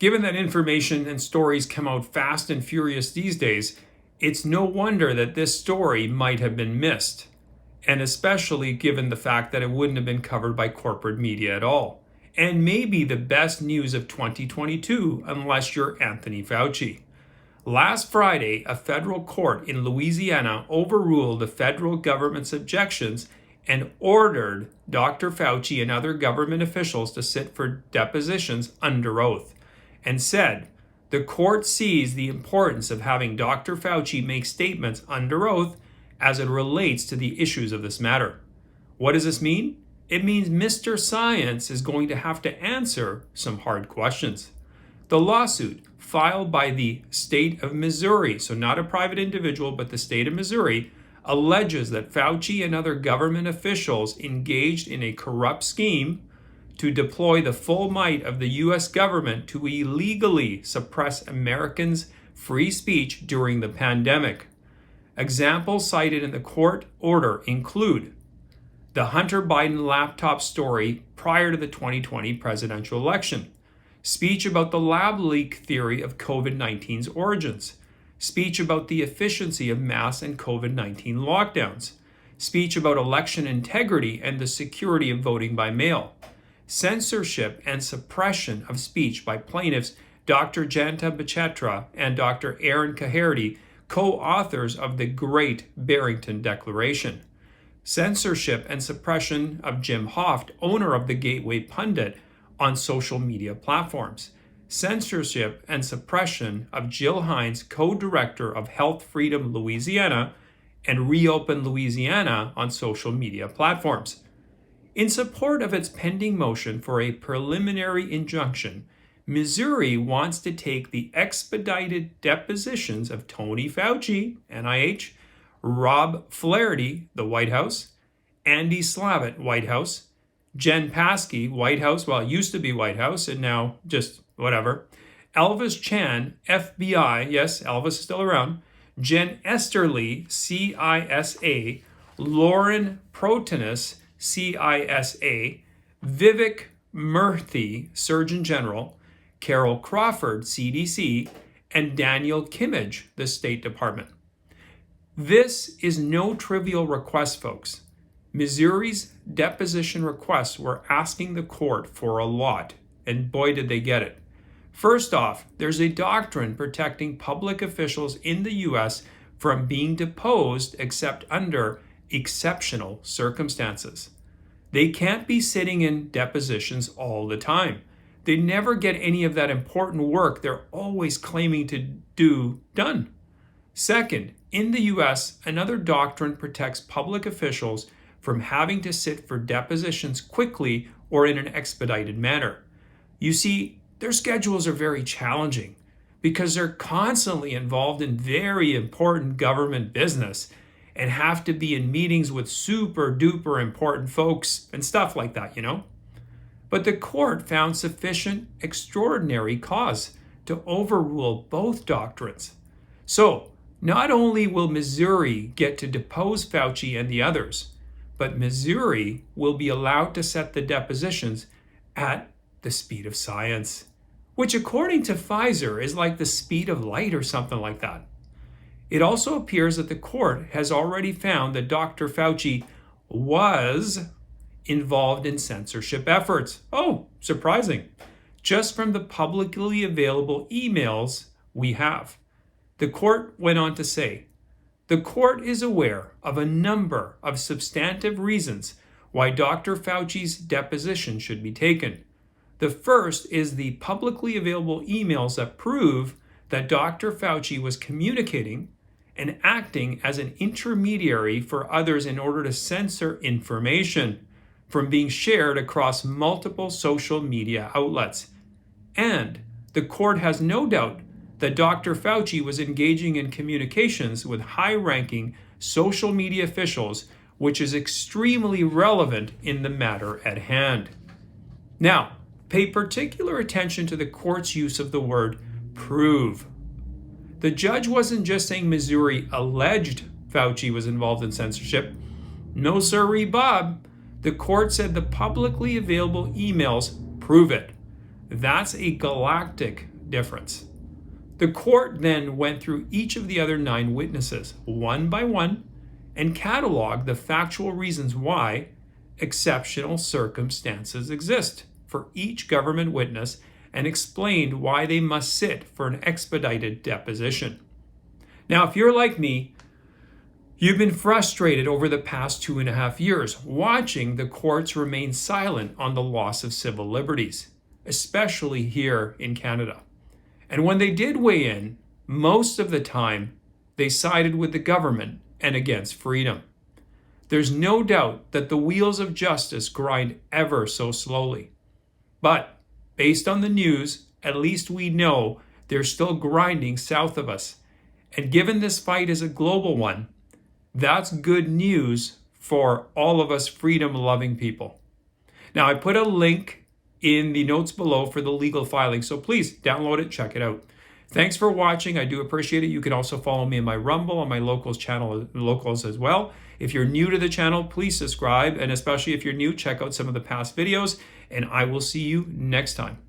Given that information and stories come out fast and furious these days, it's no wonder that this story might have been missed, and especially given the fact that it wouldn't have been covered by corporate media at all, and maybe the best news of 2022 unless you're Anthony Fauci. Last Friday, a federal court in Louisiana overruled the federal government's objections and ordered Dr. Fauci and other government officials to sit for depositions under oath, and said the court sees the importance of having Dr. Fauci make statements under oath as it relates to the issues of this matter. What does this mean? It means Mr. Science is going to have to answer some hard questions. The lawsuit filed by the state of Missouri, so not a private individual, but the state of Missouri, alleges that Fauci and other government officials engaged in a corrupt scheme to deploy the full might of the U.S. government to illegally suppress Americans' free speech during the pandemic. Examples cited in the court order include the Hunter Biden laptop story prior to the 2020 presidential election, speech about the lab leak theory of COVID-19's origins, speech about the efficiency of mass and COVID-19 lockdowns, speech about election integrity and the security of voting by mail, censorship and suppression of speech by plaintiffs Dr. Janta Bachetra and Dr. Aaron Caherty, co-authors of the Great Barrington Declaration, censorship and suppression of Jim Hoft, owner of the Gateway Pundit, on social media platforms, censorship and suppression of Jill Hines, co-director of Health Freedom Louisiana and Reopen Louisiana, on social media platforms. In support of its pending motion for a preliminary injunction, Missouri wants to take the expedited depositions of Tony Fauci, NIH, Rob Flaherty, the White House, Andy Slavitt, White House, Jen Psaki, White House, well, it used to be White House and now just whatever, Elvis Chan, FBI, yes, Elvis is still around, Jen Esterly, CISA, Lauren Protanis, CISA, Vivek Murthy, Surgeon General, Carol Crawford, CDC, and Daniel Kimmage, the State Department. This is no trivial request, folks. Missouri's deposition requests were asking the court for a lot, and boy did they get it. First off, there's a doctrine protecting public officials in the U.S. from being deposed except under exceptional circumstances. They can't be sitting in depositions all the time. They never get any of that important work they're always claiming to do done. Second, in the U.S., another doctrine protects public officials from having to sit for depositions quickly or in an expedited manner. You see, their schedules are very challenging because they're constantly involved in very important government business and have to be in meetings with super duper important folks and stuff like that, you know? But the court found sufficient extraordinary cause to overrule both doctrines. So, not only will Missouri get to depose Fauci and the others, but Missouri will be allowed to set the depositions at the speed of science, which according to Pfizer is like the speed of light or something like that. It also appears that the court has already found that Dr. Fauci was involved in censorship efforts. Oh, surprising. Just from the publicly available emails we have. The court went on to say, the court is aware of a number of substantive reasons why Dr. Fauci's deposition should be taken. The first is the publicly available emails that prove that Dr. Fauci was communicating and acting as an intermediary for others in order to censor information from being shared across multiple social media outlets. And the court has no doubt that Dr. Fauci was engaging in communications with high-ranking social media officials, which is extremely relevant in the matter at hand. Now, pay particular attention to the court's use of the word prove. The judge wasn't just saying Missouri alleged Fauci was involved in censorship. No sirree, Bob. The court said the publicly available emails prove it. That's a galactic difference. The court then went through each of the other 9 witnesses, one by one, and cataloged the factual reasons why exceptional circumstances exist for each government witness and explained why they must sit for an expedited deposition. Now, if you're like me, you've been frustrated over the past 2.5 years watching the courts remain silent on the loss of civil liberties, especially here in Canada. And when they did weigh in, most of the time, they sided with the government and against freedom. There's no doubt that the wheels of justice grind ever so slowly. But based on the news, at least we know they're still grinding south of us. And given this fight is a global one, that's good news for all of us freedom-loving people. Now, I put a link in the notes below for the legal filing, so please download it, check it out. Thanks for watching. I do appreciate it. You can also follow me in my Rumble on my locals channel, locals as well. If you're new to the channel, please subscribe, and especially if you're new, check out some of the past videos, and I will see you next time.